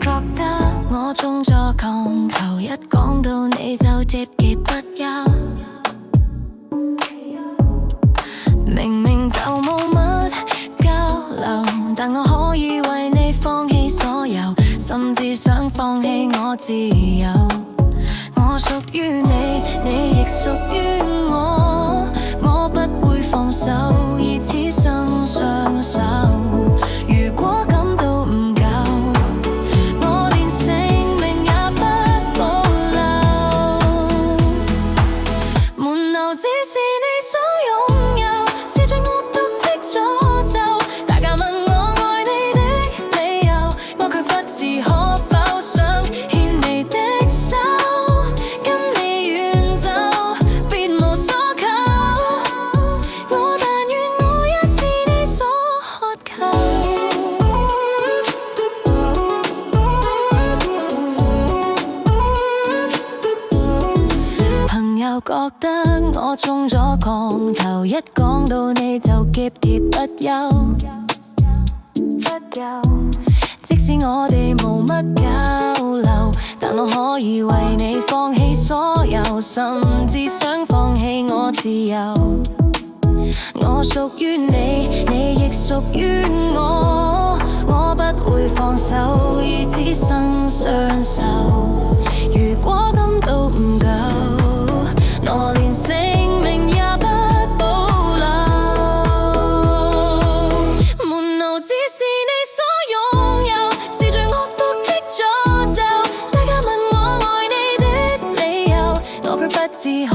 覺得我中咗降頭，一講到你就喋喋不休。明明就冇乜交流，但我可以為你放棄所有，甚至想放棄我自由。我屬於你，你亦屬於我，我不會放手，以此生相守。如果感到唔夠，我連性命也不保留。門路只是你所擁有，是最惡毒的詛咒。大家問我愛你的理由，我卻不置可否，想牽你的手，跟你遠走，別無所求。我但願我也是你所渴求。朋友覺得我中咗降頭，一講到你就喋喋不休。即使我哋無乜交流，但我可以為你放棄所有，甚至想放棄我自由。我屬於你，你亦屬於我，我不會放手，以此生相守。如果感到唔夠，我連性命也不保留。門路只是你所擁有，是最惡毒的詛咒。大家問我愛你的理由，我卻不自可